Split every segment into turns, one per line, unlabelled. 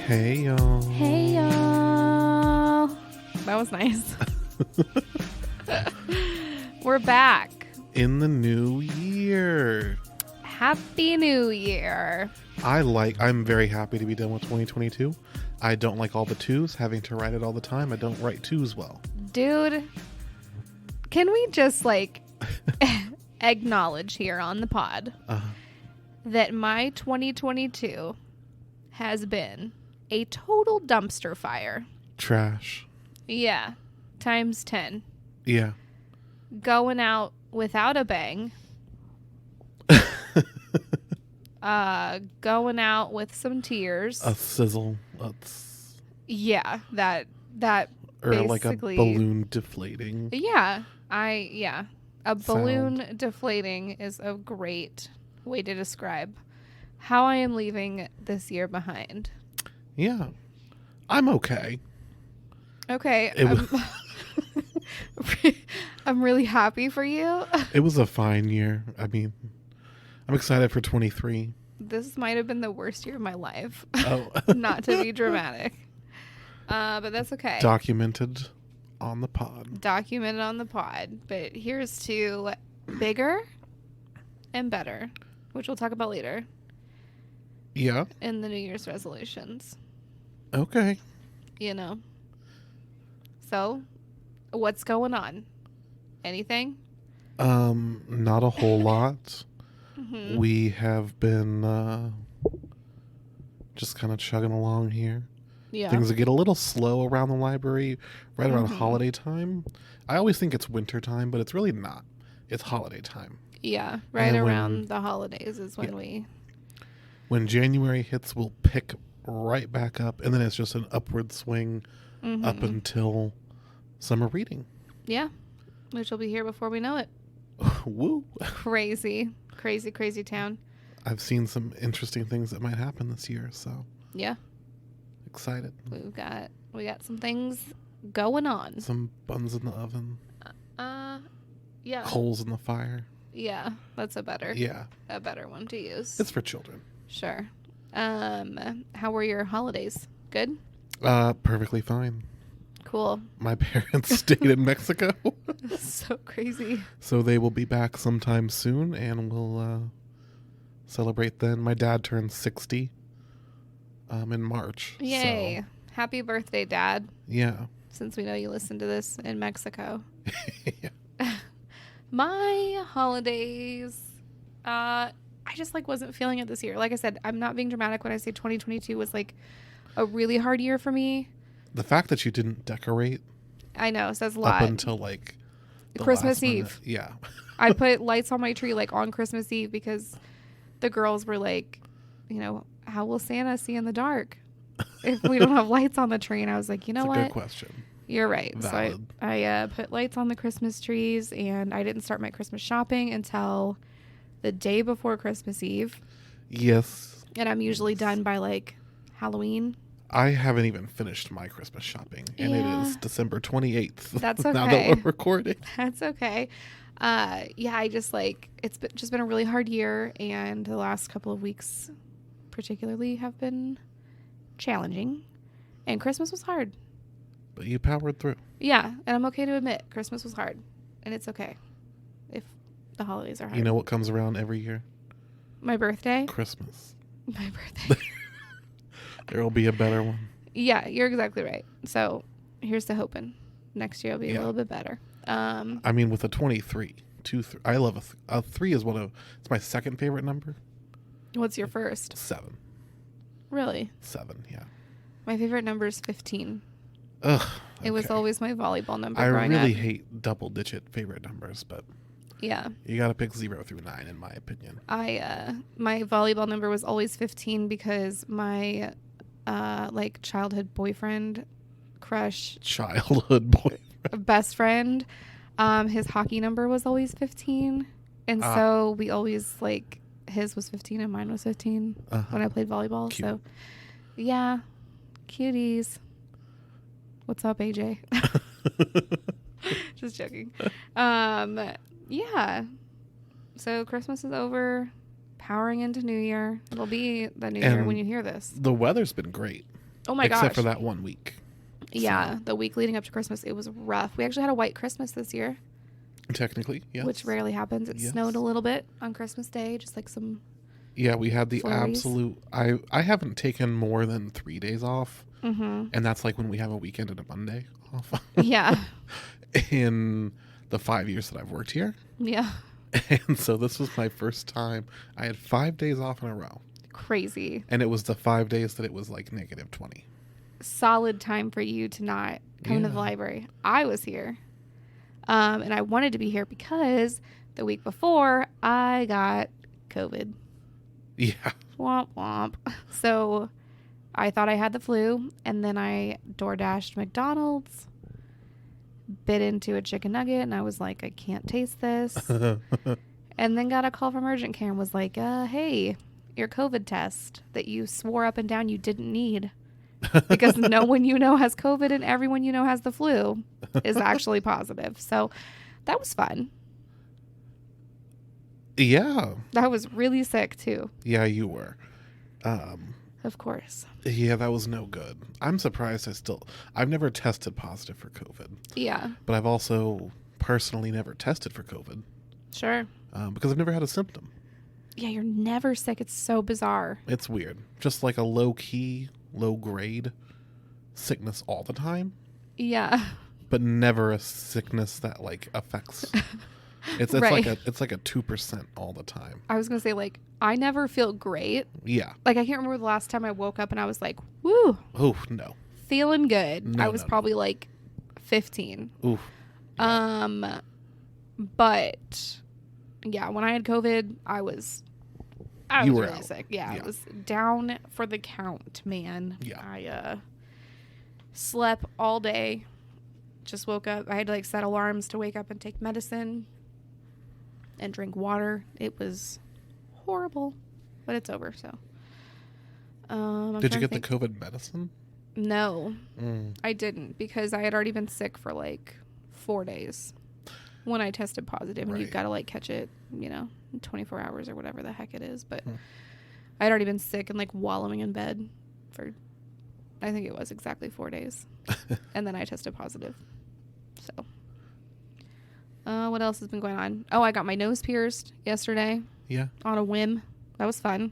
Hey y'all.
Hey y'all. That was nice. We're back.
In the new year.
Happy New Year.
I'm very happy to be done with 2022. I don't like all the twos, having to write it all the time. I don't write twos well.
Dude, can we just acknowledge here on the pod that my 2022 has been a total dumpster fire.
Trash.
Yeah. Times 10.
Yeah.
Going out without a bang. Going out with some tears.
A sizzle.
Yeah, that
or like a
basically,
balloon deflating.
Yeah. A balloon deflating is a great way to describe how I am leaving this year behind.
Yeah. I'm okay.
Okay. I'm really happy for you.
It was a fine year. I mean, I'm excited for 23.
This might have been the worst year of my life.
Oh.
Not to be dramatic. But that's okay.
Documented on the pod.
Documented on the pod. But here's to bigger and better, which we'll talk about later.
Yeah.
In the New Year's resolutions.
Okay.
You know. So, what's going on? Anything?
Not a whole lot.
Mm-hmm.
We have been just kind of chugging along here.
Yeah.
Things get a little slow around the library right around holiday time. I always think it's winter time, but it's really not. It's holiday time.
Yeah, right around the holidays is when
when January hits, we'll pick right back up, and then it's just an upward swing up until summer reading.
Yeah, which will be here before we know it.
Woo.
Crazy town.
I've seen some interesting things that might happen this year, so
yeah,
excited.
We got some things going on.
Some buns in the oven.
Yeah.
Coals in the fire.
Yeah, that's a better one to use.
It's for children.
Sure. How were your holidays? Good?
Perfectly fine.
Cool.
My parents stayed in Mexico.
So crazy.
So they will be back sometime soon, and we'll celebrate then. My dad turns 60 in March.
Yay.
So.
Happy birthday, Dad.
Yeah.
Since we know you listen to this in Mexico.
Yeah.
My holidays, I just wasn't feeling it this year. Like I said, I'm not being dramatic when I say 2022 was a really hard year for me.
The fact that you didn't decorate.
I know, says a lot.
Up until the
Christmas Eve.
Yeah.
I put lights on my tree on Christmas Eve because the girls were how will Santa see in the dark if we don't have lights on the tree? And I was like, you know what?
That's a good question.
You're right.
Valid.
So I put lights on the Christmas trees, and I didn't start my Christmas shopping until the day before Christmas Eve.
Yes.
And I'm usually done by Halloween.
I haven't even finished my Christmas shopping, and it is December 28th.
That's okay.
Now that we're recording.
That's okay. I just it's just been a really hard year, and the last couple of weeks particularly have been challenging, and Christmas was hard.
But you powered through.
Yeah, and I'm okay to admit Christmas was hard, and it's okay if the holidays are hard.
You know what comes around every year?
My birthday?
Christmas.
My birthday.
There will be a better one.
Yeah, you're exactly right. So here's to hoping next year will be a little bit better.
I mean, with a 23, I love a 3 is it's my second favorite number.
What's your first?
7.
Really?
7, yeah.
My favorite number is 15.
Ugh. Okay.
It was always my volleyball number
I
growing
really
up.
hate double-digit favorite numbers, but
yeah,
you got to pick 0 through 9, in my opinion.
My volleyball number was always 15 because my childhood boyfriend, best friend, his hockey number was always 15, and so we always his was 15 and mine was 15 when I played volleyball. Cute. So yeah, cuties. What's up, AJ? Just joking. Yeah. So Christmas is over. powering into New Year. It'll be the New Year when you hear this.
The weather's been great.
Oh my gosh.
Except for that 1 week.
Yeah, the week leading up to Christmas, it was rough. We actually had a white Christmas this year.
Technically, yes.
Which rarely happens. It snowed a little bit on Christmas Day, just like some
Yeah, we had the
flurries.
absolute... I haven't taken more than 3 days off.
Mm-hmm.
And that's like when we have a weekend and a Monday off.
Yeah.
In the 5 years that I've worked here.
Yeah.
And so this was my first time. I had 5 days off in a row.
Crazy.
And it was the 5 days that it was like negative 20.
Solid time for you to not come to the library. I was here. And I wanted to be here because the week before I got COVID.
Yeah.
Womp womp. So I thought I had the flu, and then I DoorDashed McDonald's, bit into a chicken nugget, and I was like, I can't taste this. And then got a call from urgent care and was like, hey, your COVID test that you swore up and down you didn't need because no one you know has COVID and everyone you know has the flu is actually positive. So that was fun.
Yeah.
I was really sick too.
Yeah, you were.
Of course.
Yeah, that was no good. I'm surprised I've never tested positive for COVID.
Yeah.
But I've also personally never tested for COVID.
Sure.
Because I've never had a symptom.
Yeah, you're never sick. It's so bizarre.
It's weird. Just like a low-key, low-grade sickness all the time.
Yeah.
But never a sickness that like affects... It's
right.
like a 2% all the time.
I was going to say, like, I never feel great.
Yeah.
Like, I can't remember the last time I woke up and I was like, woo.
Oh, no.
Feeling good.
No,
I was probably like 15.
Ooh.
Yeah. But yeah, when I had COVID, I was really
out.
sick. Yeah, I was down for the count, man.
Yeah.
I slept all day. Just woke up. I had to like set alarms to wake up and take medicine and drink water. It was horrible, but it's over. So,
did you get the COVID medicine?
No, I didn't because I had already been sick for like 4 days when I tested positive, and you've got to like catch it, in 24 hours or whatever the heck it is. But I'd already been sick and like wallowing in bed for, I think it was exactly 4 days, and then I tested positive. So, what else has been going on? Oh, I got my nose pierced yesterday. Yeah. On a whim. That was fun.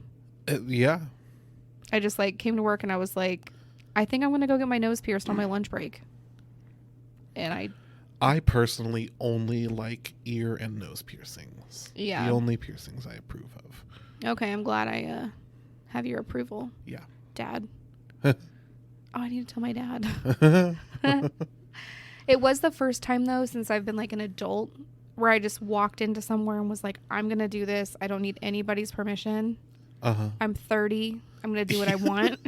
Yeah.
I just like came to work and I was like, I think I'm going to go get my nose pierced on my lunch break. And
I personally only like ear and nose piercings. Yeah. The only piercings I approve of.
Okay, I'm glad I have your approval.
Yeah.
Dad. Oh, I need to tell my dad. It was the first time, though, since I've been like an adult where I just walked into somewhere and was like, I'm going to do this. I don't need anybody's permission. I'm 30. I'm going to do what I want,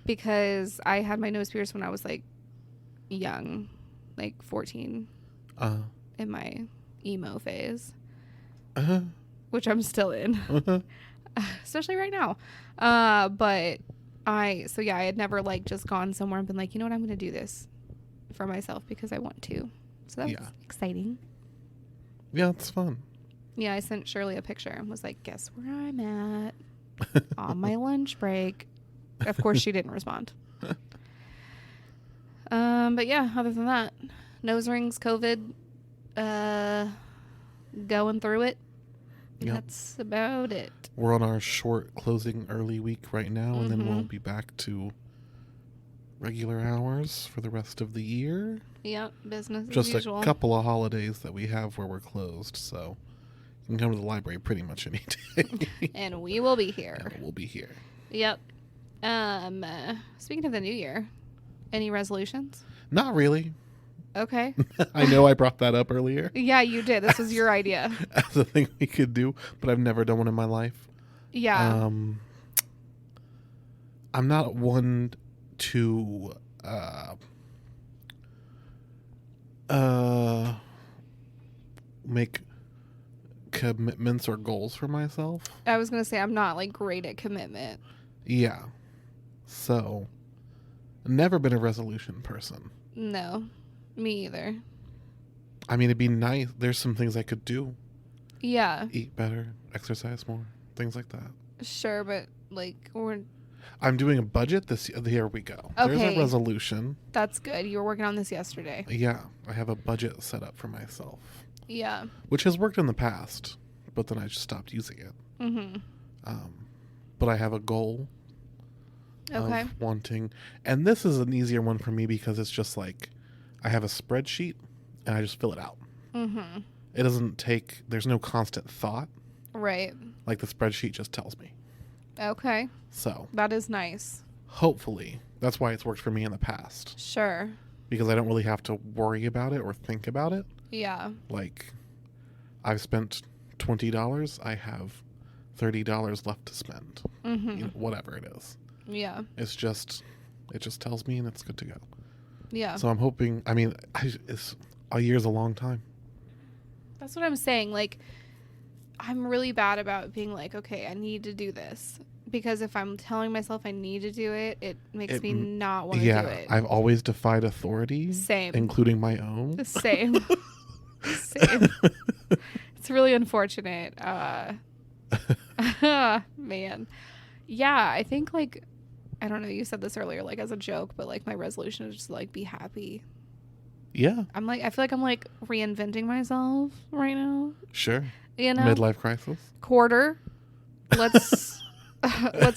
because I had my nose pierced when I was like young, like 14 in my emo phase, which I'm still in, especially right now. But I had never like just gone somewhere and been like, you know what, I'm going to do this for myself because I want to. So that was exciting.
Yeah, it's fun.
Yeah, I sent Shirley a picture and was like, guess where I'm at on my lunch break. Of course, she didn't respond. But yeah, other than that, nose rings, COVID, going through it. Yep. That's about it.
We're on our short closing early week right now, and then we'll be back to regular hours for the rest of the year.
Yep, business
just
as usual.
Just a couple of holidays that we have where we're closed, so you can come to the library pretty much any day.
And we will be here.
And we'll be here.
Yep. Speaking of the new year, any resolutions?
Not really.
Okay.
I know I brought that up earlier.
Yeah, you did. This was your idea.
As a thing we could do, but I've never done one in my life.
Yeah.
I'm not one to make commitments or goals for myself.
I was going to say I'm not like great at commitment.
Yeah. So, never been a resolution person.
No, me either.
I mean, it'd be nice. There's some things I could do.
Yeah.
Eat better, exercise more, things like that.
Sure, but like
I'm doing a budget this year. Here we go.
Okay.
There's a resolution.
That's good. You were working on this yesterday.
Yeah, I have a budget set up for myself.
Yeah.
Which has worked in the past, but then I just stopped using it.
Mm-hmm.
But I have a goal of wanting, and this is an easier one for me because it's just like I have a spreadsheet and I just fill it out.
Mm-hmm.
It doesn't take, there's no constant thought.
Right.
Like the spreadsheet just tells me.
Okay.
So.
That is nice.
Hopefully. That's why it's worked for me in the past.
Sure.
Because I don't really have to worry about it or think about it.
Yeah.
Like, I've spent $20. I have $30 left to spend.
Mm-hmm.
You know, whatever it is.
Yeah.
It just tells me and it's good to go.
Yeah.
So I'm hoping, I mean, a year's a long time.
That's what I'm saying. Like, I'm really bad about being like, okay, I need to do this. Because if I'm telling myself I need to do it, it makes me not want to do it.
I've always defied authority.
Same.
Including my own.
Same. Same. It's really unfortunate. Man. Yeah, I think, like, I don't know, you said this earlier, like, as a joke, but, like, my resolution is just, like, be happy.
Yeah.
I feel like I'm, like, reinventing myself right now.
Sure.
You know?
Midlife crisis.
Quarter. Let's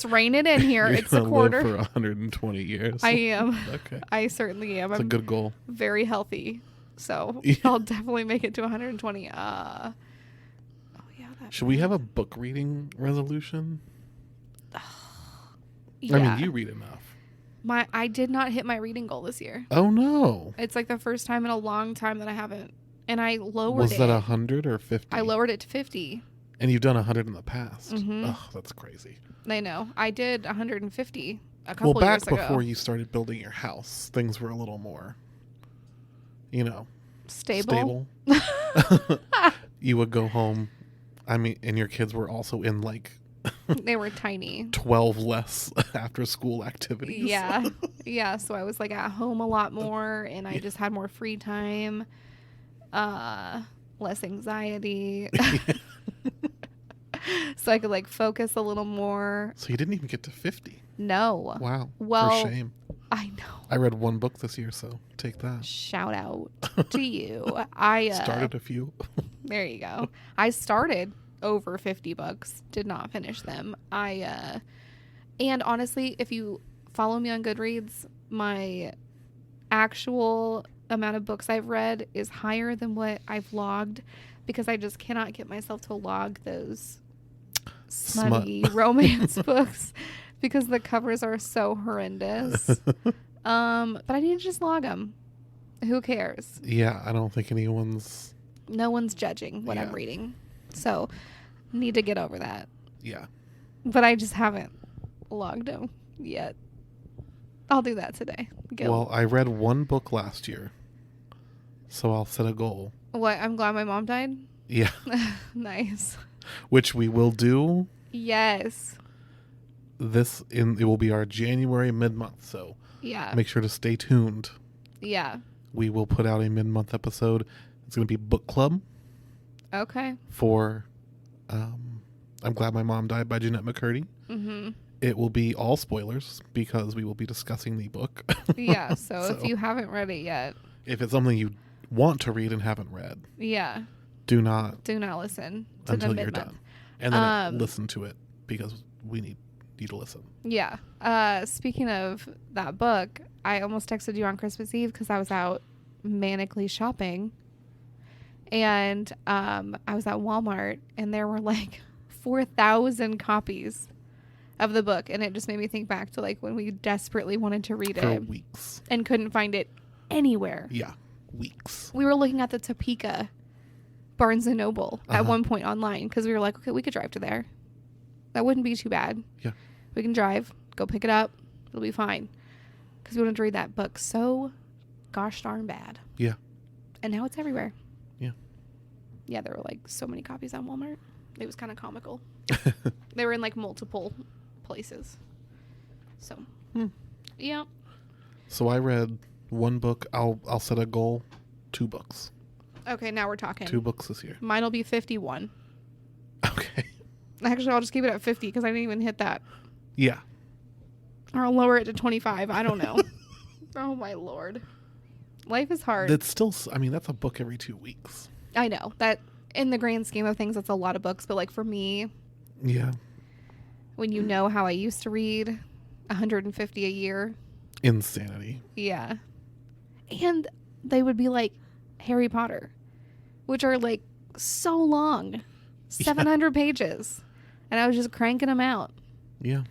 rein it in here.
You're
It's a quarter.
Live for 120 years.
I am.
Okay.
I certainly am.
That's a good goal.
Very healthy. So
Yeah.
I'll definitely make it to 120.
Should we have a book reading resolution?
Yeah.
I mean, you read enough.
I did not hit my reading goal this year.
Oh no.
It's like the first time in a long time that I haven't. And I lowered it.
Was that 100 or 50?
I lowered it to 50.
And you've done 100 in the past.
Mm-hmm.
Oh, that's crazy.
I know. I did 150 a couple
back
years ago.
before you started building your house, things were a little more,
stable.
You would go home. I mean, and your kids were also in like
they were tiny.
12 less after school activities.
Yeah. Yeah. So I was like at home a lot more and I just had more free time. Less anxiety. So I could like focus a little more.
So you didn't even get to 50.
No.
Wow.
Well,
for shame.
I know.
I read one book this year, so take that.
Shout out to you. I
started a few.
There you go. I started over 50 books, did not finish them. And honestly, if you follow me on Goodreads, my actual amount of books I've read is higher than what I've logged because I just cannot get myself to log those smutty romance books because the covers are so horrendous. But I need to just log them. Who cares?
Yeah, I don't think
no one's judging what I'm reading. So need to get over that.
Yeah.
But I just haven't logged them yet. I'll do that today.
Well, I read one book last year. So I'll set a goal.
What? I'm glad my mom died?
Yeah.
Nice.
Which we will do.
Yes.
It will be our January mid-month, so
yeah.
Make sure to stay tuned.
Yeah.
We will put out a mid-month episode. It's going to be book club.
Okay.
For I'm Glad My Mom Died by Jeanette McCurdy.
Mm-hmm.
It will be all spoilers because we will be discussing the book.
Yeah, so if you haven't read it yet.
If it's something you want to read and haven't read.
Yeah.
Do not
listen to
until
the
you're
mid-month.
done. And then listen to it because we need you to listen.
Yeah. Speaking of that book, I almost texted you on Christmas Eve because I was out manically shopping. And I was at Walmart and there were like 4,000 copies of the book. And it just made me think back to like when we desperately wanted to read
For
it.
weeks.
And couldn't find it anywhere.
Yeah. Weeks.
We were looking at the Topeka Barnes & Noble at one point online because we were like, okay, we could drive to there. That wouldn't be too bad.
Yeah.
We can drive, go pick it up. It'll be fine. Because we wanted to read that book so gosh darn bad.
Yeah.
And now it's everywhere.
Yeah.
Yeah, there were like so many copies on Walmart. It was kind of comical. They were in like multiple places. So, yeah.
So I read one book. I'll set a goal. 2 books.
Okay, now we're talking.
2 books this year.
Mine will be 51. Actually, I'll just keep it at 50 because I didn't even hit that.
Yeah.
Or I'll lower it to 25. I don't know. Oh, my Lord. Life is hard.
That's still, I mean, that's a book every 2 weeks.
I know. That, in the grand scheme of things, that's a lot of books. But, like, for me...
Yeah.
When you know how I used to read 150 a year.
Insanity.
Yeah. And they would be like Harry Potter, which are like so long, 700 pages. And I was just cranking them out.
Yeah.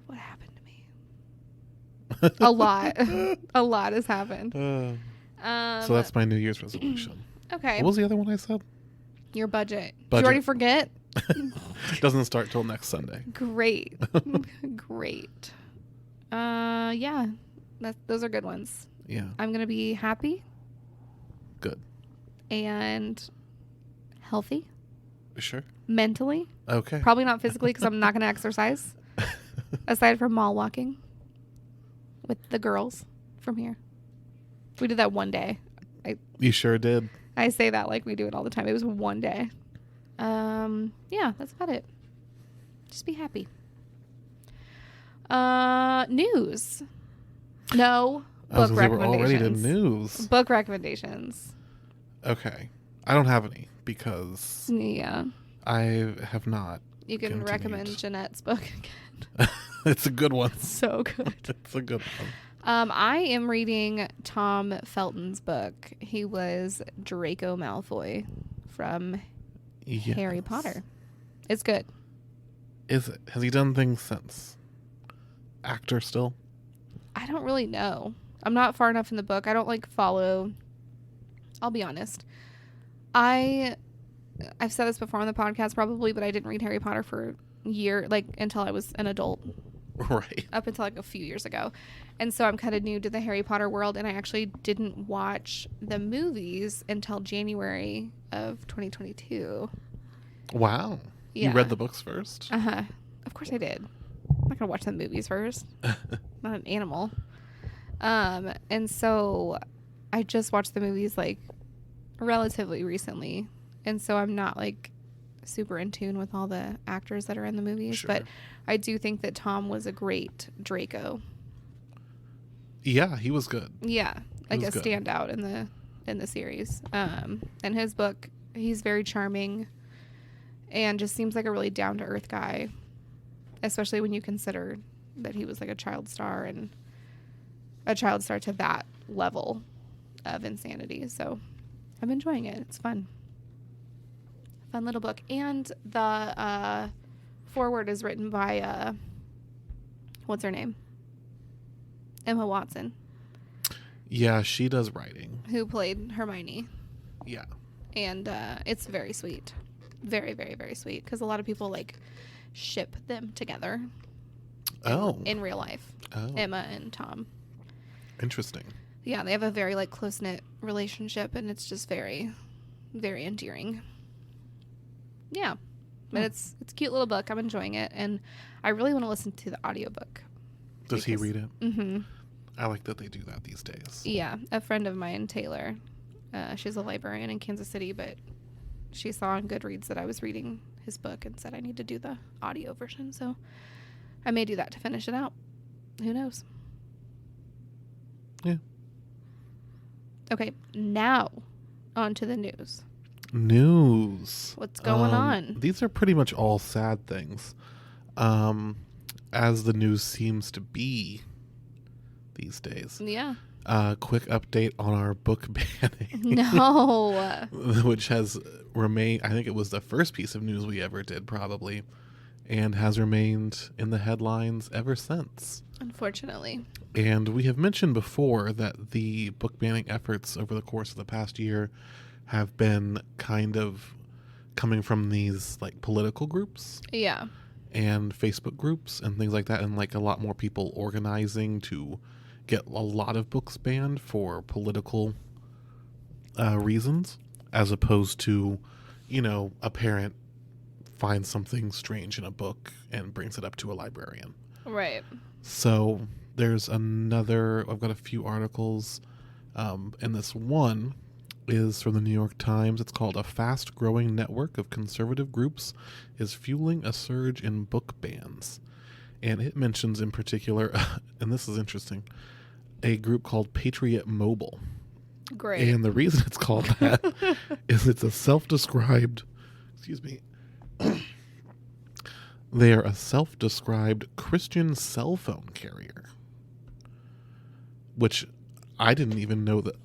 What happened to me? A lot. A lot has happened.
So that's my New Year's resolution.
Okay.
What was the other one I said?
Your budget. Did you already forget?
Doesn't start till next Sunday.
Great. Great. Yeah. Those are good ones.
Yeah.
I'm going to be happy.
Good.
And healthy.
Sure.
Mentally.
Okay.
Probably not physically because I'm not going to exercise. Aside from mall walking with the girls from here. We did that one day.
You sure did.
I say that like we do it all the time. It was one day. Yeah, that's about it. Just be happy. News. No. Book recommendations.
We're already to news.
Book recommendations.
Okay. I don't have any because
yeah,
I have not.
You can recommend Jeanette's book again.
It's a good one.
So good.
It's a good one.
I am reading Tom Felton's book. He was Draco Malfoy from Harry Potter. It's good.
Is it? Has he done things since? Actor still?
I don't really know. I'm not far enough in the book. I don't like follow. I'll be honest. I've said this before on the podcast probably, but I didn't read Harry Potter for a year, like until I was an adult.
Right.
Up until like a few years ago. And so I'm kind of new to the Harry Potter world, and I actually didn't watch the movies until January of 2022.
Wow.
Yeah.
You read the books first?
Uh-huh. Of course I did. I'm not going to watch the movies first. Not an animal. And so I just watched the movies like relatively recently. And so I'm not like super in tune with all the actors that are in the movies. Sure. But I do think that Tom was a great Draco.
Yeah, he was good.
Yeah, like a standout in the series. And his book, he's very charming and just seems like a really down-to-earth guy, especially when you consider that he was like a child star and a child star to that level of insanity. So I'm enjoying it. It's fun. Fun little book. And the foreword is written by, what's her name? Emma Watson.
Yeah, she does writing.
Who played Hermione.
Yeah.
And it's very sweet. Very, very, very sweet. Because a lot of people, like, ship them together. In real life. Oh. Emma and Tom.
Interesting.
Yeah, they have a very, like, close-knit relationship. And it's just very, very endearing. Yeah. But it's a cute little book. I'm enjoying it. And I really want to listen to the audiobook.
Does he read it?
Mm-hmm.
I like that they do that these days.
Yeah. A friend of mine, Taylor, she's a librarian in Kansas City, but she saw on Goodreads that I was reading his book and said I need to do the audio version. So I may do that to finish it out. Who knows?
Yeah.
Okay. Now on to the news.
News.
What's going on?
These are pretty much all sad things. As the news seems to be these days.
Yeah.
Quick update on our book banning.
No.
Which has remained, I think it was the first piece of news we ever did probably, and has remained in the headlines ever since.
Unfortunately.
And we have mentioned before that the book banning efforts over the course of the past year have been kind of coming from these like political groups.
Yeah.
And Facebook groups and things like that, and like a lot more people organizing to get a lot of books banned for political reasons, as opposed to, you know, a parent finds something strange in a book and brings it up to a librarian.
Right.
So there's I've got a few articles, and this one is from the New York Times. It's called "A Fast-Growing Network of Conservative Groups is Fueling a Surge in Book Bans." And it mentions in particular, and this is interesting, a group called Patriot Mobile.
Great.
And the reason it's called that is it's a self-described, they are a self-described Christian cell phone carrier, which I didn't even know that,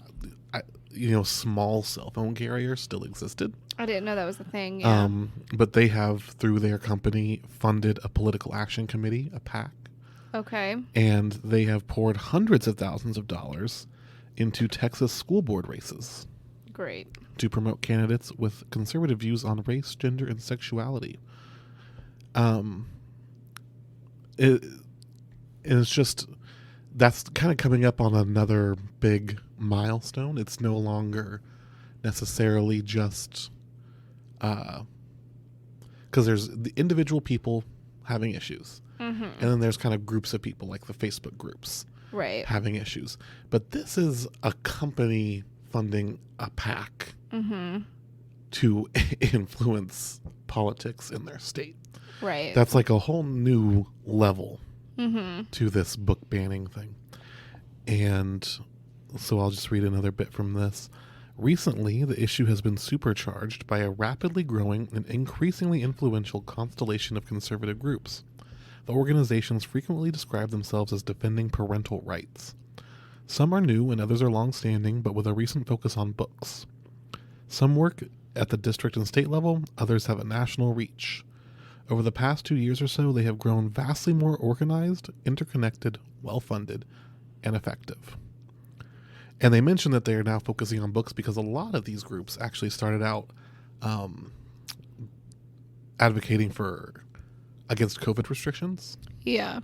small cell phone carriers still existed.
I didn't know that was a thing. Yeah.
But they have, through their company, funded a political action committee, a PAC.
Okay.
And they have poured hundreds of thousands of dollars into Texas school board races.
Great.
To promote candidates with conservative views on race, gender, and sexuality. It's just, that's kind of coming up on another big milestone. It's no longer necessarily just because there's the individual people having issues, and then there's kind of groups of people like the Facebook groups having issues. But this is a company funding a PAC to influence politics in their state.
Right.
That's like a whole new level to this book banning thing. And so I'll just read another bit from this. Recently, the issue has been supercharged by a rapidly growing and increasingly influential constellation of conservative groups. The organizations frequently describe themselves as defending parental rights. Some are new and others are long-standing, but with a recent focus on books. Some work at the district and state level, others have a national reach. Over the past 2 years or so, they have grown vastly more organized, interconnected, well-funded, and effective. And they mention that they are now focusing on books because a lot of these groups actually started out advocating against COVID restrictions.
Yeah.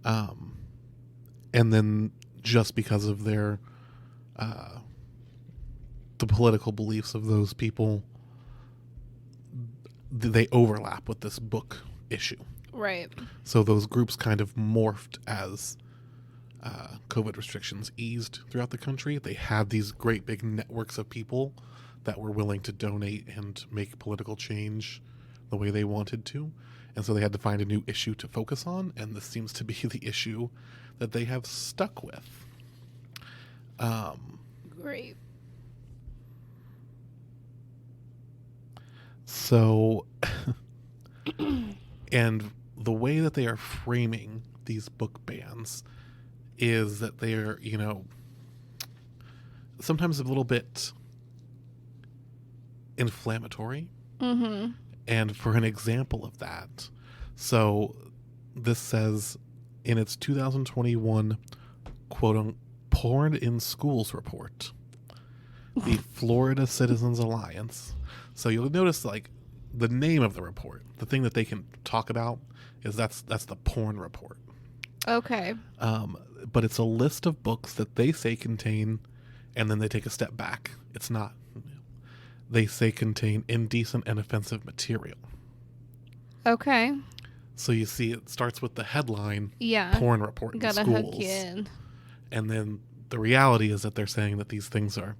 And then just because of their the political beliefs of those people, they overlap with this book issue.
Right.
So those groups kind of morphed as COVID restrictions eased throughout the country. They had these great big networks of people that were willing to donate and make political change the way they wanted to. And so they had to find a new issue to focus on, and this seems to be the issue that they have stuck with.
Great.
So, and the way that they are framing these book bans is that they are, sometimes a little bit inflammatory. And for an example of that, so this says in its 2021 quote Porn in Schools report, the Florida Citizens Alliance. So you'll notice like the name of the report, the thing that they can talk about is that's the porn report.
Okay.
But it's a list of books that they say contain, and then they take a step back. It's not. They say contain indecent and offensive material.
Okay.
So you see it starts with the headline,
yeah,
porn report in
Gotta
schools.
Hook you in.
And then the reality is that they're saying that these things are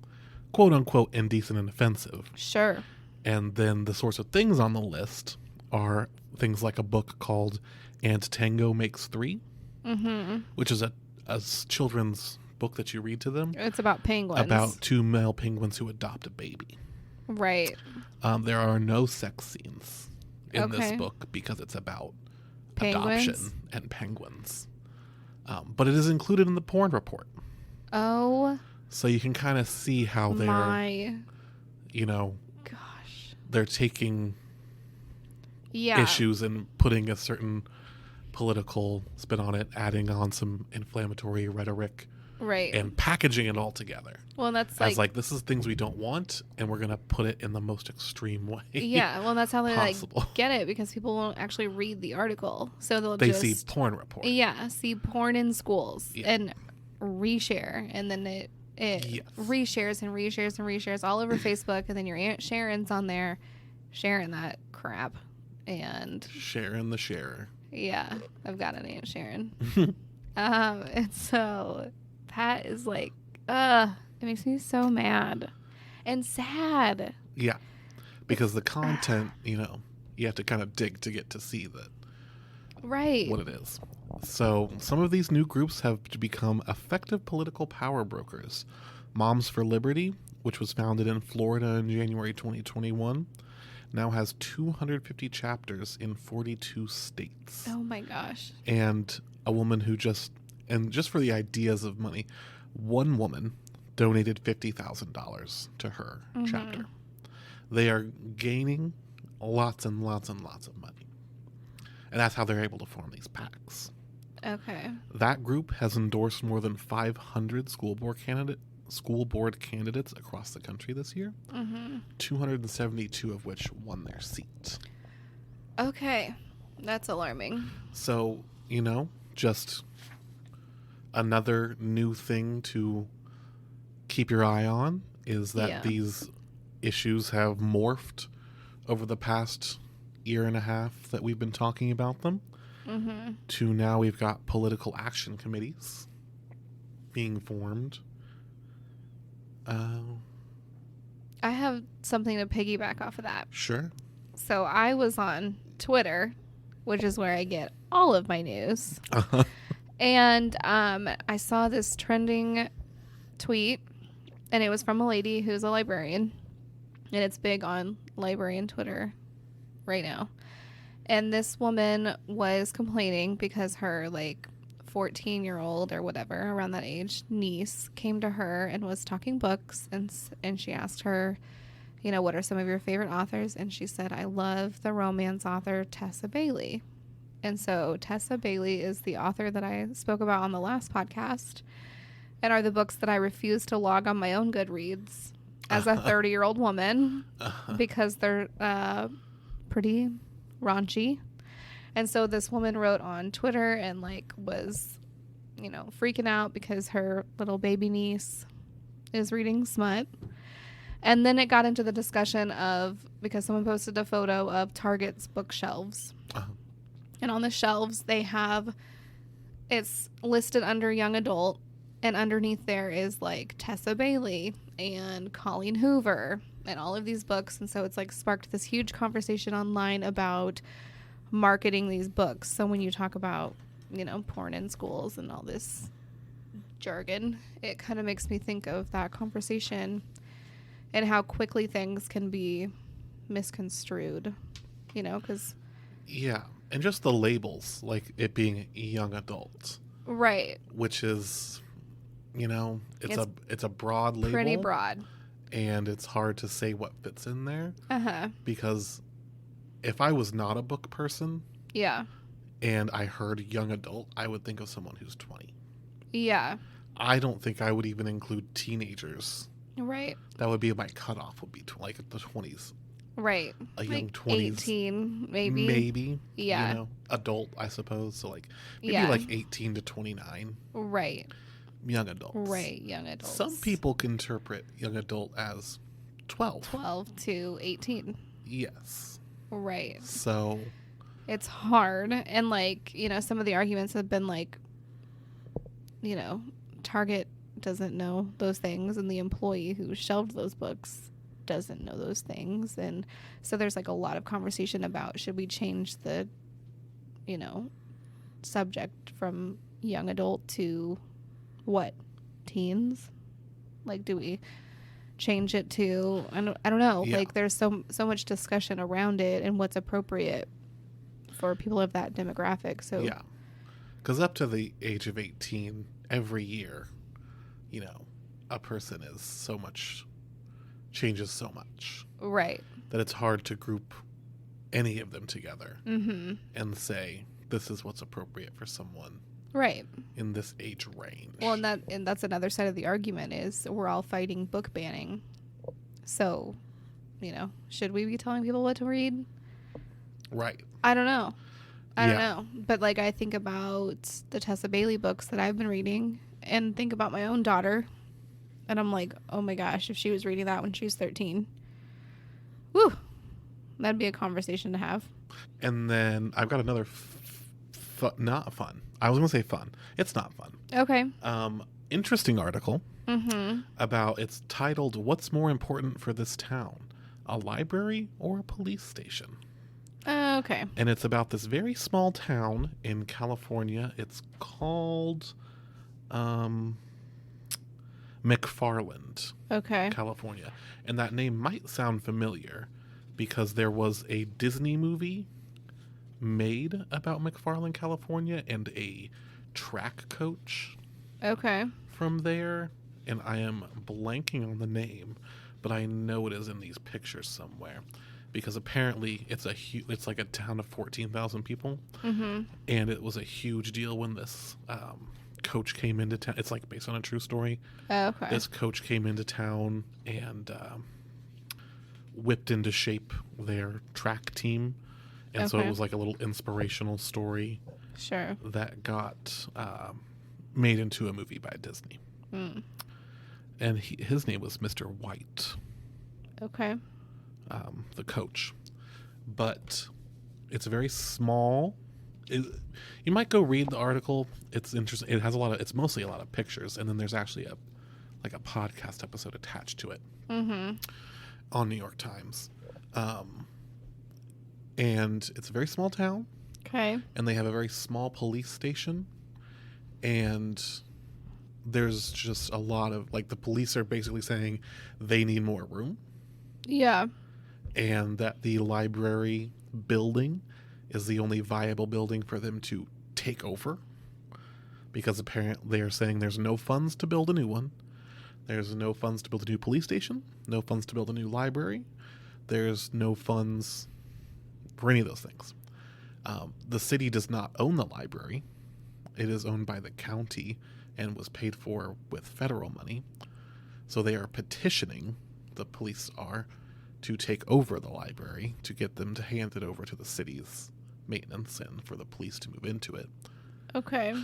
quote unquote indecent and offensive.
Sure.
And then the sorts of things on the list are things like a book called And Tango Makes Three, which is a children's book that you read to them.
It's about penguins.
About two male penguins who adopt a baby.
Right.
There are no sex scenes in this book because it's about adoption and penguins. But it is included in the porn report.
Oh.
So you can kind of see how they're,
gosh,
they're taking issues and putting a certain political spin on it, adding on some inflammatory rhetoric.
Right.
And packaging it all together.
Well, that's
like this is things we don't want, and we're going to put it in the most extreme way.
Yeah, well, that's how they
possible.
get it, because people won't actually read the article. So
they see porn report.
Yeah, see porn in schools and reshare, and then it reshares and reshares and reshares all over Facebook, and then your Aunt Sharon's on there sharing that crap. And
Sharon the sharer.
Yeah, I've got an Aunt Sharon. And so that is like, it makes me so mad. and sad.
Yeah. Because the content, you have to kind of dig to get to see that.
Right.
What it is. So some of these new groups have become effective political power brokers. Moms for Liberty, which was founded in Florida in January 2021, now has 250 chapters in 42 states.
Oh my gosh.
And a woman who just for the ideas of money, one woman donated $50,000 to her chapter. They are gaining lots and lots and lots of money. And that's how they're able to form these PACs.
Okay.
That group has endorsed more than 500 school board candidates across the country this year. 272 of which won their seat.
Okay. That's alarming.
So, just another new thing to keep your eye on is that these issues have morphed over the past year and a half that we've been talking about them to now we've got political action committees being formed.
I have something to piggyback off of that.
Sure.
So I was on Twitter, which is where I get all of my news. And I saw this trending tweet, and it was from a lady who's a librarian, and it's big on librarian Twitter right now. And this woman was complaining because her 14-year-old or whatever around that age niece came to her and was talking books, and she asked her, what are some of your favorite authors? And she said, I love the romance author Tessa Bailey. And so Tessa Bailey is the author that I spoke about on the last podcast, and are the books that I refuse to log on my own Goodreads as a 30-year-old woman because they're pretty raunchy. And so this woman wrote on Twitter and was freaking out because her little baby niece is reading smut. And then it got into the discussion of, because someone posted a photo of Target's bookshelves, and on the shelves it's listed under young adult, and underneath there is Tessa Bailey and Colleen Hoover and all of these books. And so it's sparked this huge conversation online about marketing these books. So when you talk about, porn in schools and all this jargon, it kind of makes me think of that conversation and how quickly things can be misconstrued, because... Yeah,
and just the labels, it being young adult.
Right.
Which is, it's a broad label.
Pretty broad.
And it's hard to say what fits in there. Because if I was not a book person...
Yeah.
And I heard young adult, I would think of someone who's 20.
Yeah.
I don't think I would even include teenagers.
Right.
That would be my cutoff, would be the 20s.
Right.
A young 20s.
18, maybe.
Maybe.
Yeah.
Adult, I suppose. So maybe 18 to 29.
Right.
Young adults.
Right, young adults.
Some people can interpret young adult as 12.
12 to 18.
Yes.
Right.
So...
It's hard. And some of the arguments have been Target doesn't know those things, and the employee who shelved those books doesn't know those things. And so there's a lot of conversation about, should we change the subject from young adult to what, teens? Do we change it to, I don't know.
Yeah.
There's so much discussion around it and what's appropriate for people of that demographic. So
yeah, because up to the age of 18, every year, a person changes so much,
right,
that it's hard to group any of them together and say this is what's appropriate for someone
right
in this age range.
Well, and that's another side of the argument, is we're all fighting book banning. So, should we be telling people what to read?
Right.
I don't know. I don't know. But I think about the Tessa Bailey books that I've been reading, and think about my own daughter, and I'm oh my gosh, if she was reading that when she was 13, woo, that'd be a conversation to have.
And then I've got another not fun. I was going to say fun. It's not fun.
Okay.
Interesting article about, it's titled, "What's More Important for This Town? A Library or a Police Station?"
Okay.
And it's about this very small town in California. It's called McFarland,
Okay.
California. And that name might sound familiar because there was a Disney movie made about McFarland, California, and a track coach
Okay.
from there. And I am blanking on the name, but I know it is in these pictures somewhere. Because apparently it's it's like a town of 14,000 people, and it was a huge deal when this coach came into town. It's like based on a true story.
Okay.
This coach came into town and whipped into shape their track team, and so it was like a little inspirational story.
Sure.
That got made into a movie by Disney. And his name was Mr. White.
Okay.
The coach, but it's very small. You might go read the article. It's interesting. It has it's mostly a lot of pictures, and then there's actually a podcast episode attached to it on New York Times. And it's a very small town.
Okay.
And they have a very small police station, and there's just a lot of the police are basically saying they need more room.
Yeah.
And that the library building is the only viable building for them to take over, because apparently they are saying there's no funds to build a new one. There's no funds to build a new police station, no funds to build a new library. There's no funds for any of those things. The city does not own the library. It is owned by the county and was paid for with federal money. So they are petitioning, the police are, to take over the library, to get them to hand it over to the city's maintenance and for the police to move into it.
Okay.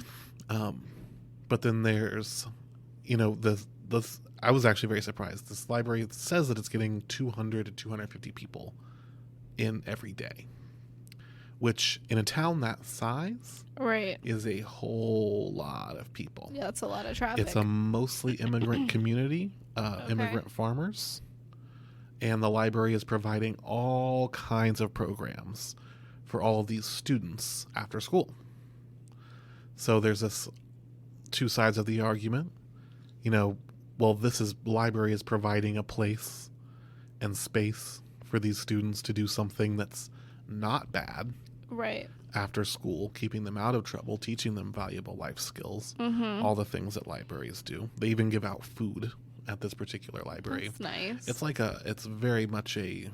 But then there's, I was actually very surprised. This library says that it's getting 200 to 250 people in every day, which in a town that size is a whole lot of people.
Yeah, that's a lot of traffic.
It's a mostly immigrant community, immigrant farmers. And the library is providing all kinds of programs for all of these students after school. So there's this two sides of the argument. Library is providing a place and space for these students to do something that's not bad.
Right.
After school, keeping them out of trouble, teaching them valuable life skills, all the things that libraries do. They even give out food at this particular library.
That's nice.
It's very much a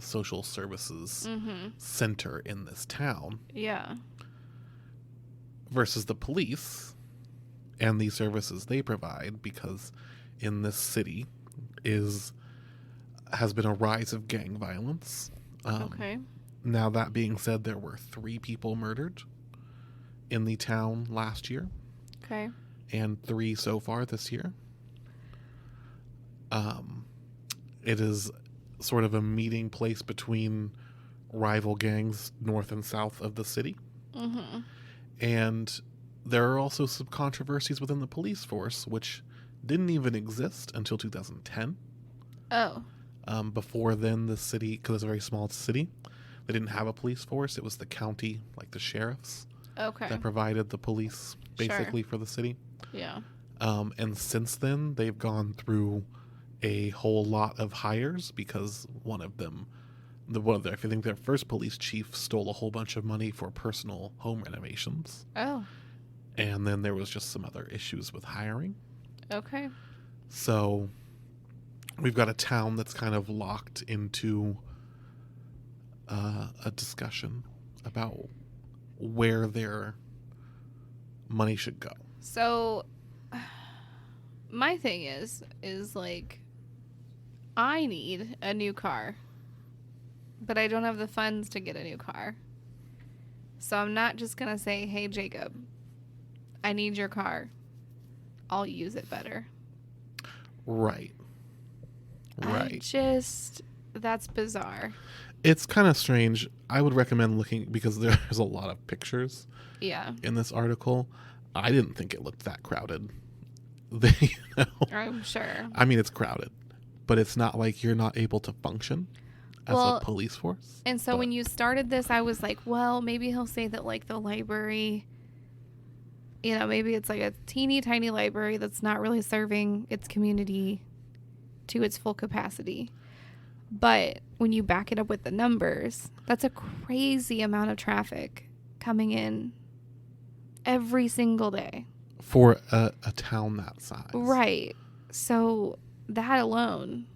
social services center in this town.
Yeah.
Versus the police and the services they provide, because in this city has been a rise of gang violence.
Okay.
Now, that being said, there were 3 people murdered in the town last year.
Okay.
And 3 so far this year. It is sort of a meeting place between rival gangs north and south of the city. And there are also some controversies within the police force, which didn't even exist until 2010.
Oh.
Before then, the city, because it's a very small city, they didn't have a police force. It was the county, like the sheriffs, that provided the police basically for the city.
Yeah.
And since then, they've gone through a whole lot of hires, because one of them, I think their first police chief stole a whole bunch of money for personal home renovations.
Oh.
And then there was just some other issues with hiring.
Okay.
So we've got a town that's kind of locked into a discussion about where their money should go.
So my thing is like, I need a new car, but I don't have the funds to get a new car. So I'm not just going to say, hey, Jacob, I need your car. I'll use it better.
Right.
That's bizarre.
It's kind of strange. I would recommend looking, because there's a lot of pictures in this article. I didn't think it looked that crowded. They,
I'm sure.
I mean, it's crowded, but it's not like you're not able to function as a police force.
And so when you started this, I was like, well, maybe he'll say that like the library, maybe it's like a teeny tiny library that's not really serving its community to its full capacity. But when you back it up with the numbers, that's a crazy amount of traffic coming in every single day.
For a town that size.
Right. So that alone,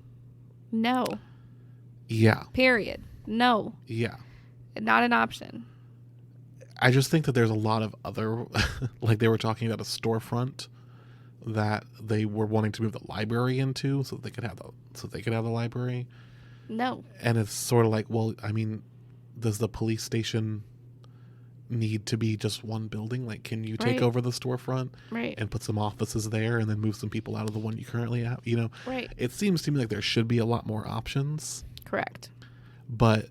no.
Yeah.
Period. No.
Yeah.
Not an option.
I just think that there's a lot of other, like they were talking about a storefront that they were wanting to move the library into so they could have the library.
No.
And it's sort of like, well, I mean, does the police station need to be just one building? Like, can you take over the storefront and put some offices there and then move some people out of the one you currently have?
Right.
It seems to me like there should be a lot more options.
Correct.
But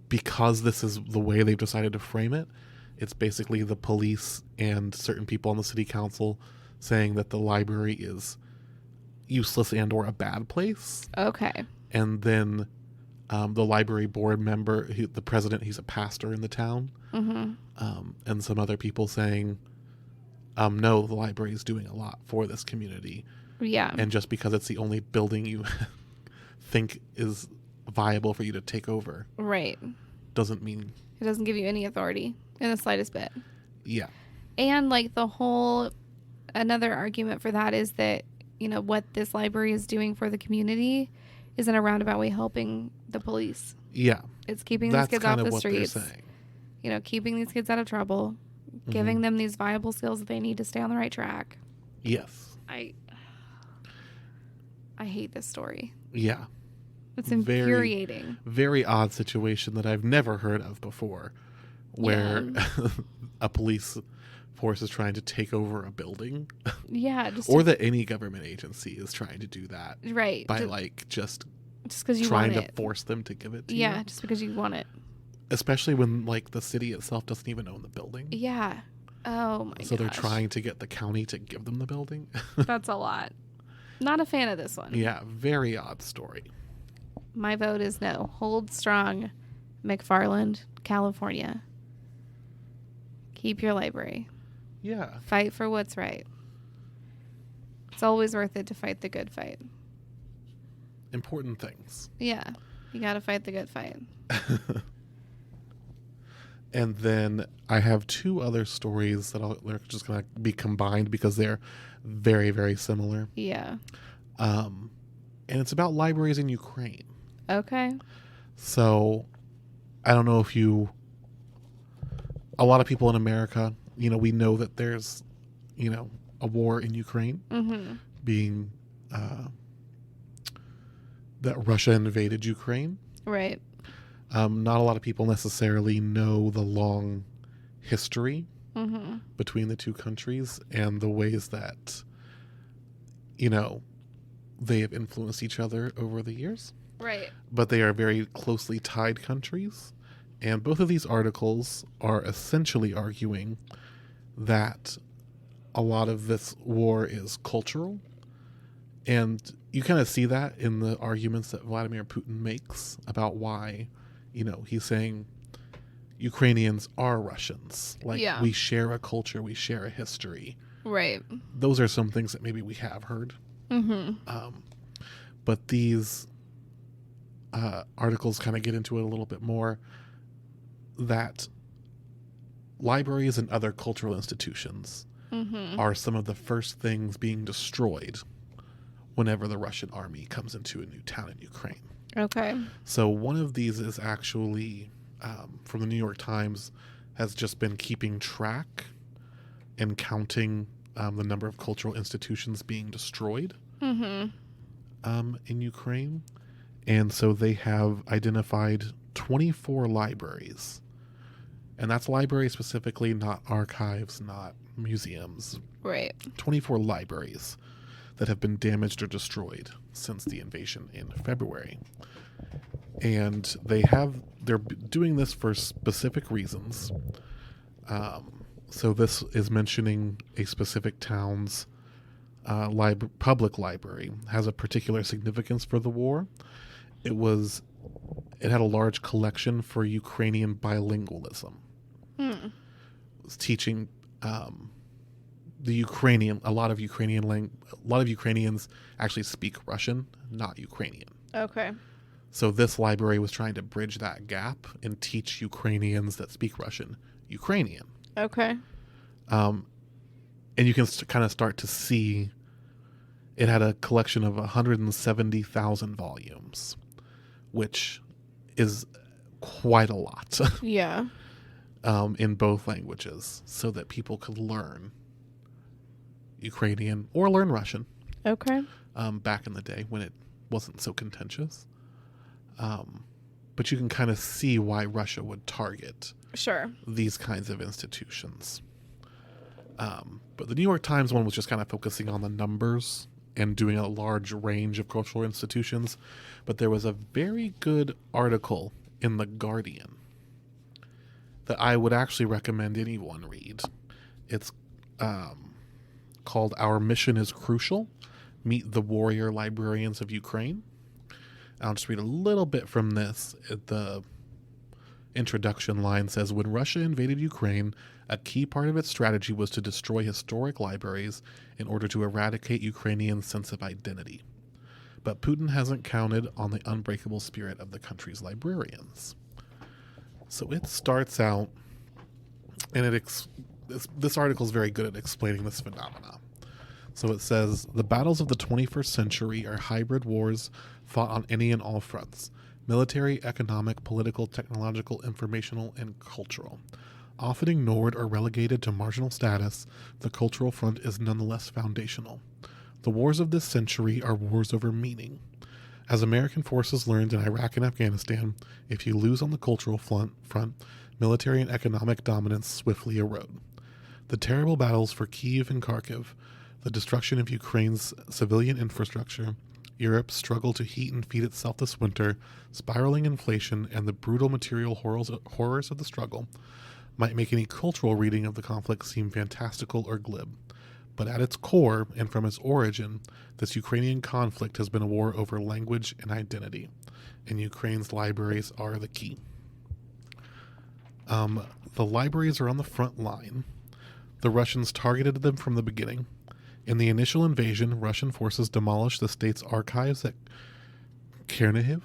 because this is the way they've decided to frame it, it's basically the police and certain people on the city council saying that the library is useless and or a bad place.
Okay.
And then the library board member, the president, he's a pastor in the town. Mm-hmm. And some other people saying, no, the library is doing a lot for this community.
Yeah.
And just because it's the only building you think is viable for you to take over.
Right.
Doesn't mean...
It doesn't give you any authority in the slightest bit.
Yeah.
And like another argument for that is that, what this library is doing for the community is in a roundabout way helping the police.
Yeah.
It's keeping these kids off the streets.
That's kind of what they're saying.
Keeping these kids out of trouble, giving them these viable skills that they need to stay on the right track.
Yes.
I hate this story.
Yeah.
It's infuriating.
Very odd situation that I've never heard of before, where a police force is trying to take over a building.
Yeah.
Or that any government agency is trying to do that.
Right.
By just
because you
trying
want
to
it.
force them to give it to you.
Yeah, just because you want it.
Especially when the city itself doesn't even own the building.
Yeah. Oh my gosh.
So they're trying to get the county to give them the building.
That's a lot. Not a fan of this one.
Yeah, very odd story.
My vote is no. Hold strong, McFarland, California. Keep your library.
Yeah.
Fight for what's right. It's always worth it to fight the good fight.
Important things.
Yeah. You got to fight the good fight.
And then I have two other stories that they're just going to be combined because they're very, very similar.
Yeah.
And it's about libraries in Ukraine.
Okay.
So I don't know if a lot of people in America, we know that there's, a war in Ukraine being, that Russia invaded Ukraine.
Right.
Not a lot of people necessarily know the long history between the two countries and the ways that, they have influenced each other over the years.
Right.
But they are very closely tied countries. And both of these articles are essentially arguing that a lot of this war is cultural. And you kind of see that in the arguments that Vladimir Putin makes about why, he's saying Ukrainians are Russians. We share a culture, we share a history.
Right.
Those are some things that maybe we have heard. But these articles kind of get into it a little bit more, that libraries and other cultural institutions are some of the first things being destroyed whenever the Russian army comes into a new town in Ukraine.
Okay.
So one of these is actually from the New York Times, has just been keeping track and counting the number of cultural institutions being destroyed in Ukraine. And so they have identified 24 libraries. And that's libraries specifically, not archives, not museums.
Right.
24 libraries that have been damaged or destroyed since the invasion in February. And they're doing this for specific reasons. So this is mentioning a specific town's public library has a particular significance for the war. It had a large collection for Ukrainian bilingualism. It was teaching the Ukrainian. A lot of Ukrainians actually speak Russian, not Ukrainian.
Okay.
So this library was trying to bridge that gap and teach Ukrainians that speak Russian Ukrainian.
Okay.
And you can kind of start to see it had a collection of 170,000 volumes, which is quite a lot.
Yeah.
In both languages, so that people could learn Ukrainian or learn Russian.
Okay.
Back in the day when it wasn't so contentious. But you can kind of see why Russia would target these kinds of institutions. But the New York Times one was just kind of focusing on the numbers and doing a large range of cultural institutions. But there was a very good article in The Guardian that I would actually recommend anyone read. It's called Our Mission is Crucial. Meet the Warrior Librarians of Ukraine. I'll just read a little bit from this. The introduction line says, when Russia invaded Ukraine, a key part of its strategy was to destroy historic libraries in order to eradicate Ukrainian sense of identity. But Putin hasn't counted on the unbreakable spirit of the country's librarians. So it starts out, and this article is very good at explaining this phenomena. So it says, the battles of the 21st century are hybrid wars fought on any and all fronts: military, economic, political, technological, informational, and cultural. Often ignored or relegated to marginal status, the cultural front is nonetheless foundational. The wars of this century are wars over meaning. As American forces learned in Iraq and Afghanistan, if you lose on the cultural front, military and economic dominance swiftly erode. The terrible battles for Kyiv and Kharkiv, the destruction of Ukraine's civilian infrastructure, Europe's struggle to heat and feed itself this winter, spiraling inflation, and the brutal material horrors of the struggle might make any cultural reading of the conflict seem fantastical or glib. But at its core, and from its origin, this Ukrainian conflict has been a war over language and identity, and Ukraine's libraries are the key. The libraries are on the front line. The Russians targeted them from the beginning. In the initial invasion, Russian forces demolished the state's archives at Chernihiv.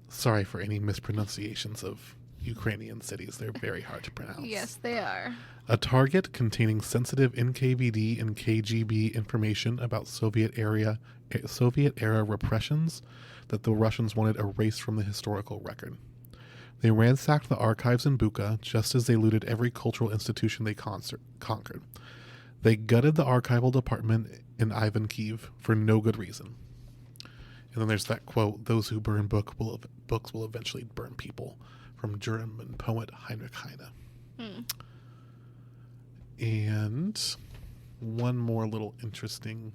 Sorry for any mispronunciations of Ukrainian cities. They're very hard to pronounce.
Yes, they are.
A target containing sensitive NKVD and KGB information about Soviet-era repressions that the Russians wanted erased from the historical record. They ransacked the archives in Bucha just as they looted every cultural institution they conquered. They gutted the archival department in Ivankiv for no good reason. And then there's that quote, those who burn books will eventually burn people, from German poet Heinrich Heine. And one more little interesting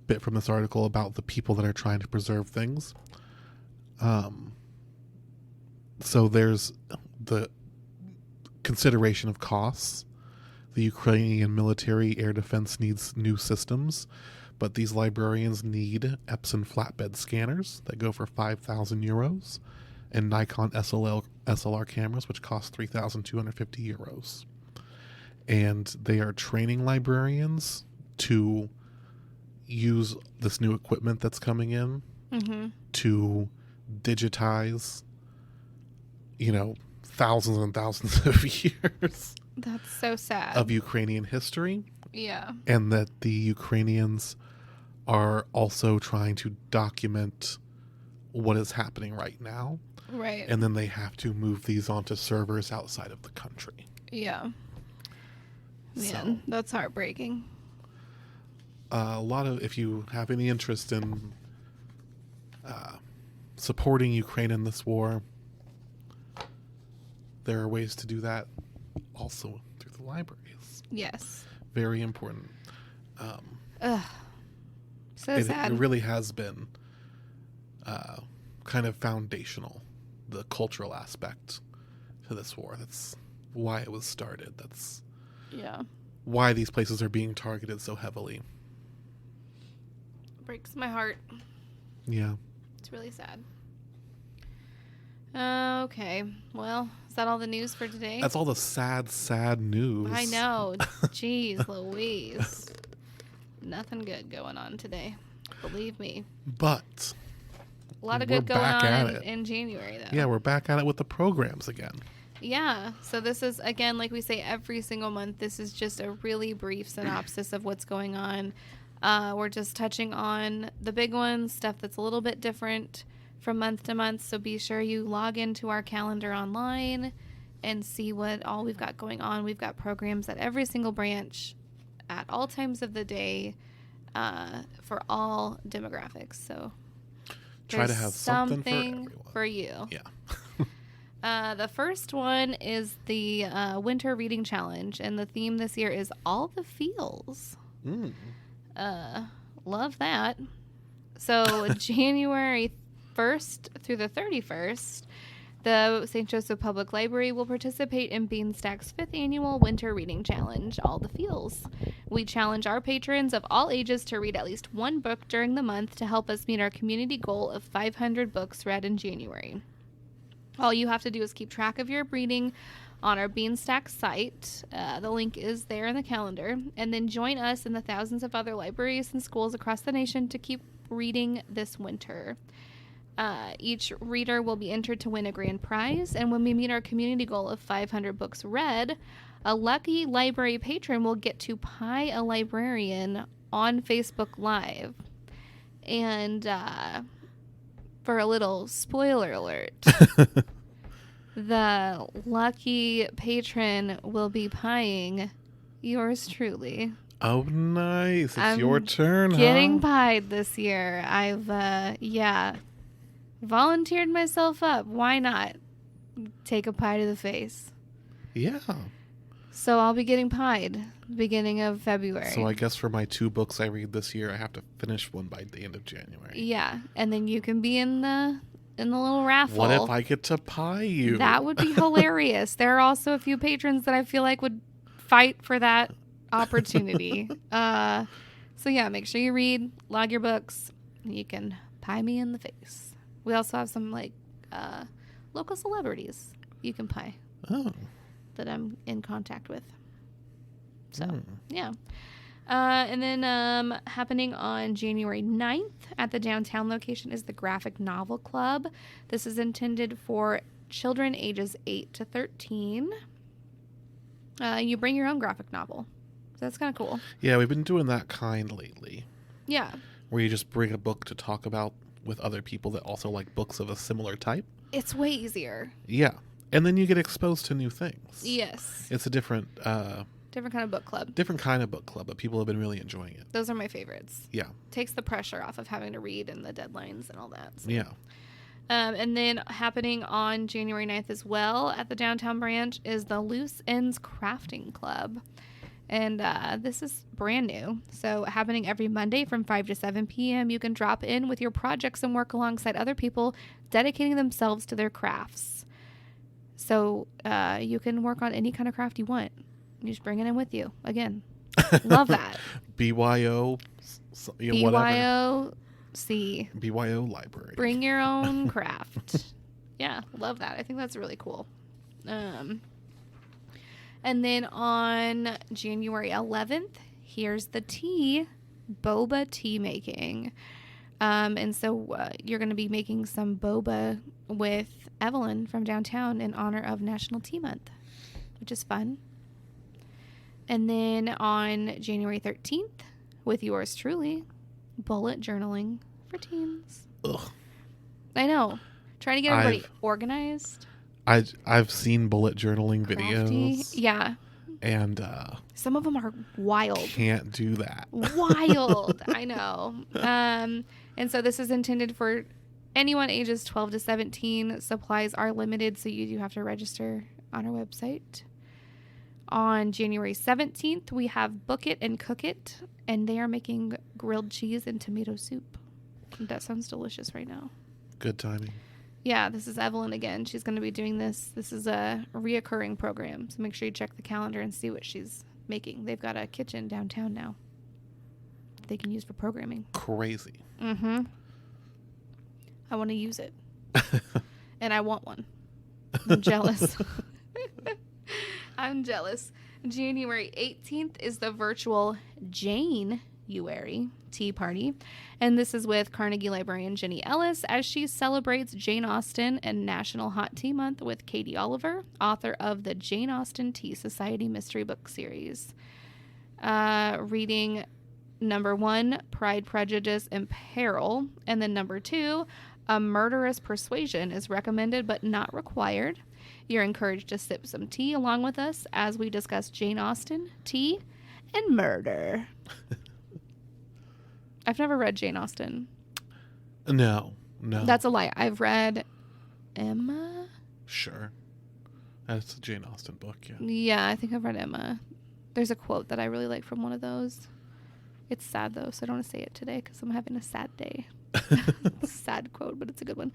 bit from this article about the people that are trying to preserve things. So there's the consideration of costs. The Ukrainian military air defense needs new systems, but these librarians need Epson flatbed scanners that go for 5,000 euros and Nikon SLR cameras, which cost 3,250 euros. And they are training librarians to use this new equipment that's coming in to digitize, thousands and thousands of years.
That's so sad.
Of Ukrainian history.
Yeah.
And that the Ukrainians are also trying to document what is happening right now.
Right.
And then they have to move these onto servers outside of the country.
Yeah. Man, that's heartbreaking.
If you have any interest in supporting Ukraine in this war, there are ways to do that also through the libraries.
Yes.
Very important.
So sad.
It really has been kind of foundational, the cultural aspect to this war. That's why it was started.
Yeah.
why these places are being targeted so heavily.
Breaks my heart.
Yeah.
It's really sad. Okay. Well, is that all the news for today?
That's all the sad news.
I know. Jeez Louise. Nothing good going on today. Believe me.
But
a lot of good going on in January, though.
Yeah, we're back at it with the programs again.
Yeah. So this is, again, like we say every single month, this is just a really brief synopsis of what's going on. We're just touching on the big ones, stuff that's a little bit different from month to month. So be sure you log into our calendar online and see what all we've got going on. We've got programs at every single branch at all times of the day for all demographics. So
try to have something
for you.
Yeah.
The first one is the Winter Reading Challenge, and the theme this year is All the Feels. Love that. So January 1st through the 31st, the St. Joseph Public Library will participate in Beanstack's 5th annual Winter Reading Challenge, All the Feels. We challenge our patrons of all ages to read at least one book during the month to help us meet our community goal of 500 books read in January. All you have to do is keep track of your reading on our Beanstack site. The link is there in the calendar. And then join us and the thousands of other libraries and schools across the nation to keep reading this winter. Each reader will be entered to win a grand prize. And when we meet our community goal of 500 books read, a lucky library patron will get to pie a librarian on Facebook Live. And for a little spoiler alert, the lucky patron will be pieing yours truly.
Oh, nice. It's your turn,
getting pied this year. I've, volunteered myself up. Why not take a pie to the face?
Yeah.
So I'll be getting pied beginning of February.
So I guess for my 2 books I read this year, I have to finish one by the end of January.
Yeah. And then you can be in the little raffle.
What if I get to pie you?
That would be hilarious. There are also a few patrons that I feel like would fight for that opportunity. So yeah, make sure you read, log your books, and you can pie me in the face. We also have some local celebrities you can pie.
Oh.
That I'm in contact with. So, yeah. And then happening on January 9th at the downtown location is the Graphic Novel Club. This is intended for children ages 8 to 13. You bring your own graphic novel. So that's kind of cool.
Yeah, we've been doing that kind lately.
Yeah.
Where you just bring a book to talk about with other people that also like books of a similar type.
It's way easier.
Yeah. And then you get exposed to new things.
Yes.
It's a different kind
of book club.
Different kind of book club, but people have been really enjoying it.
Those are my favorites.
Yeah.
Takes the pressure off of having to read and the deadlines and all that. So.
Yeah.
And then happening on January 9th as well at the downtown branch is the Loose Ends Crafting Club. And this is brand new. So happening every Monday from 5 to 7 p.m. You can drop in with your projects and work alongside other people dedicating themselves to their crafts. So you can work on any kind of craft you want. You just bring it in with you. Again, love that.
BYO,
BYOC.
BYO library.
Bring your own craft. Yeah, love that. I think that's really cool. And then on January 11th, here's the tea, boba tea making. And so you're going to be making some boba with Evelyn from downtown in honor of National Tea Month, which is fun. And then on January 13th, with yours truly, bullet journaling for teens.
Ugh.
I know. Trying to get everybody organized.
I've seen bullet journaling videos.
Yeah.
And
some of them are wild.
Can't do that.
Wild. I know. And so this is intended for anyone ages 12 to 17. Supplies are limited, so you do have to register on our website. On January 17th, we have Book It and Cook It, and they are making grilled cheese and tomato soup. That sounds delicious right now.
Good timing.
Yeah, this is Evelyn again. She's going to be doing this. This is a reoccurring program, so make sure you check the calendar and see what she's making. They've got a kitchen downtown now they can use for programming.
Crazy.
Mm-hmm. I want to use it. And I want one. I'm jealous. I'm jealous. January 18th is the virtual January Tea Party. And this is with Carnegie librarian Jenny Ellis as she celebrates Jane Austen and National Hot Tea Month with Katie Oliver, author of the Jane Austen Tea Society Mystery Book Series. Reading number 1, Pride, Prejudice, and Peril. And then number 2, A Murderous Persuasion is recommended but not required. You're encouraged to sip some tea along with us as we discuss Jane Austen, tea, and murder. I've never read Jane Austen.
No.
That's a lie. I've read Emma.
Sure. That's a Jane Austen book, yeah.
Yeah, I think I've read Emma. There's a quote that I really like from one of those. It's sad, though, so I don't want to say it today because I'm having a sad day. Sad quote, but it's a good one.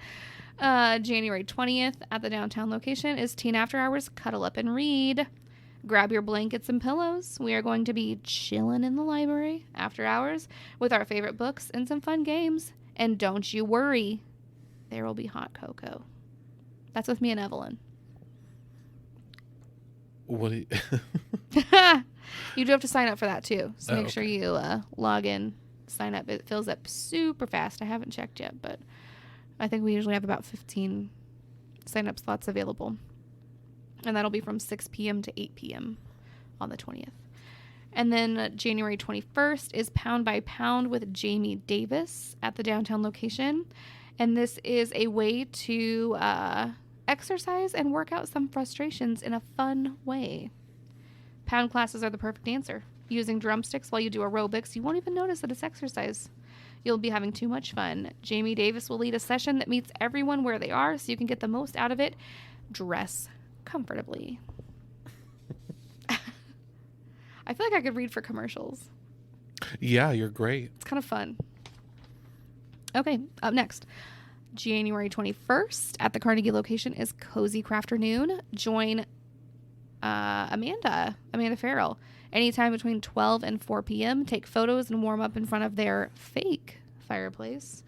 January 20th at the downtown location is Teen After Hours Cuddle Up and Read. Grab your blankets and pillows. We are going to be chilling in the library after hours with our favorite books and some fun games. And don't you worry, there will be hot cocoa. That's with me and Evelyn.
What do you...
You do have to sign up for that too. So make sure
okay.
you log in, sign up. It fills up super fast. I haven't checked yet, but I think we usually have about 15 sign-up slots available. And that'll be from 6 p.m. to 8 p.m. on the 20th. And then January 21st is Pound by Pound with Jamie Davis at the downtown location. And this is a way to exercise and work out some frustrations in a fun way. Pound classes are the perfect answer. Using drumsticks while you do aerobics, you won't even notice that it's exercise. You'll be having too much fun. Jamie Davis will lead a session that meets everyone where they are so you can get the most out of it. Dress comfortably. I feel like I could read for commercials.
Yeah, you're great.
It's kind of fun. Okay, up next. January 21st at the Carnegie location is Cozy Crafternoon. Join Amanda Farrell. Anytime between 12 and 4 p.m. Take photos and warm up in front of their fake fireplace.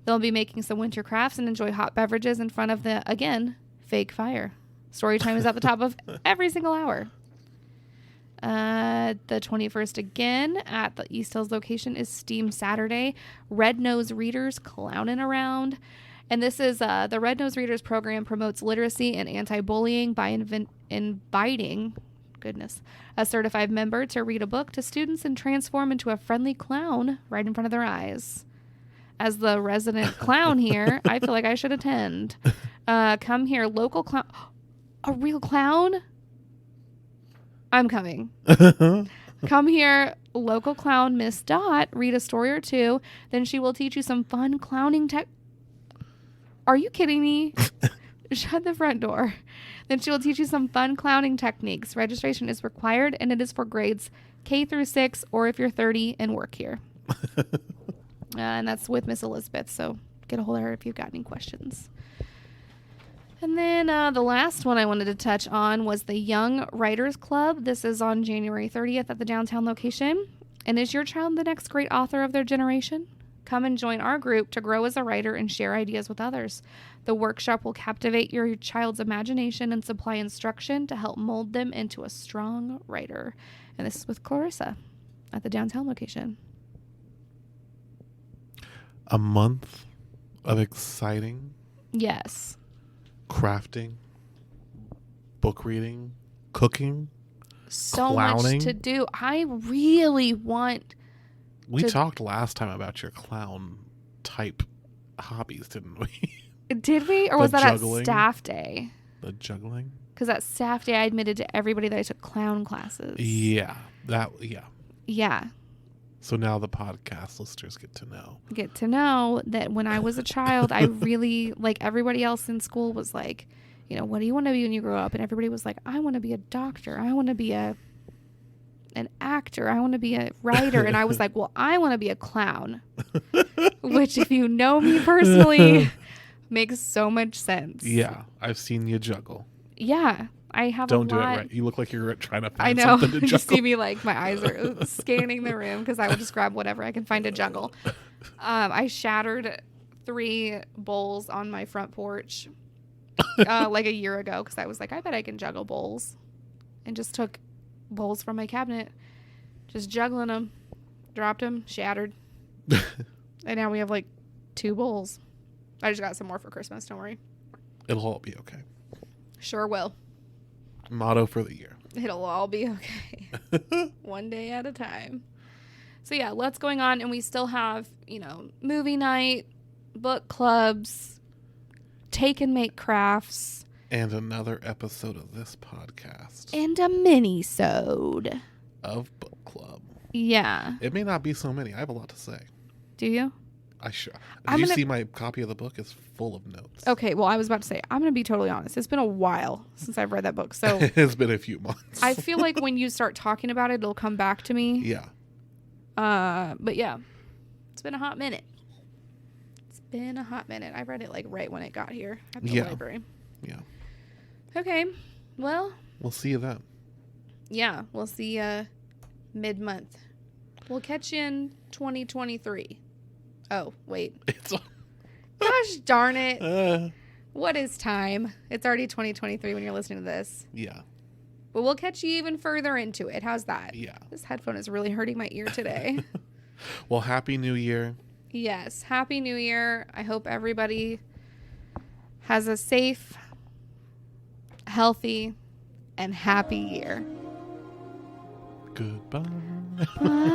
They'll be making some winter crafts and enjoy hot beverages in front of the, again, fake fire. Story time is at the top of every single hour. The 21st again at the East Hills location is Steam Saturday. Red Nose Readers clowning around. And this is the Red Nose Readers program promotes literacy and anti-bullying by inviting a certified member to read a book to students and transform into a friendly clown right in front of their eyes. As the resident clown here, I feel like I should attend. Come here, local clown. A real clown? I'm coming. Come here, local clown Miss Dot. Read a story or two. Then she will teach you some fun clowning tech. Are you kidding me? Shut the front door. Then she will teach you some fun clowning techniques. Registration is required, and it is for grades K through 6, or if you're 30 and work here. And that's with Miss Elizabeth, so get a hold of her if you've got any questions. And then the last one I wanted to touch on was the Young Writers Club. This is on January 30th at the downtown location. And is your child the next great author of their generation? Come and join our group to grow as a writer and share ideas with others. The workshop will captivate your child's imagination and supply instruction to help mold them into a strong writer. And this is with Clarissa at the downtown location.
A month of exciting.
Yes.
Crafting. Book reading. Cooking.
So
clowning.
much to do. I really want...
We talked last time about your clown type hobbies, didn't we?
Did we? Or was that juggling, at staff day?
The juggling?
Because at staff day, I admitted to everybody that I took clown classes.
Yeah.
Yeah.
So now the podcast listeners get to
know that when I was a child, I really, like everybody else in school was like, you know, what do you want to be when you grow up? And everybody was like, I want to be a doctor. I want to be an actor. I want to be a writer. And I was like, well, I want to be a clown. Which, if you know me personally, makes so much sense.
Yeah. I've seen you juggle.
Yeah. I have
Don't
a lot.
do it right. You look like you're trying to
I
find
know.
something to
You
juggle.
see me like my eyes are scanning the room because I will just grab whatever I can find to juggle. I shattered 3 bowls on my front porch like a year ago because I was like, I bet I can juggle bowls. And just took bowls from my cabinet, just juggling them, dropped them, shattered. And now we have like 2 bowls. I just got some more for Christmas. Don't worry.
It'll all be okay.
Sure will.
Motto for the year.
It'll all be okay. One day at a time. So yeah, lots going on. And we still have, movie night, book clubs, take and make crafts.
And another episode of this podcast.
And a mini-sode.
Of book club.
Yeah.
It may not be so many. I have a lot to say.
Do you?
Did you see my copy of the book is full of notes?
Okay, well, I was about to say, I'm going to be totally honest. It's been a while since I've read that book. So
it's been a few months.
I feel like when you start talking about it, it'll come back to me.
Yeah.
But yeah, it's been a hot minute. I read it like right when it got here at the library.
Yeah.
Okay. Well.
We'll see you then.
Yeah, we'll see you mid-month. We'll catch you in 2023. Oh, wait. Gosh darn it. What is time? It's already 2023 when you're listening to this.
Yeah.
But we'll catch you even further into it. How's that?
Yeah.
This headphone is really hurting my ear today.
Well, Happy New Year.
Yes. Happy New Year. I hope everybody has a safe, healthy, and happy year.
Goodbye.
Bye.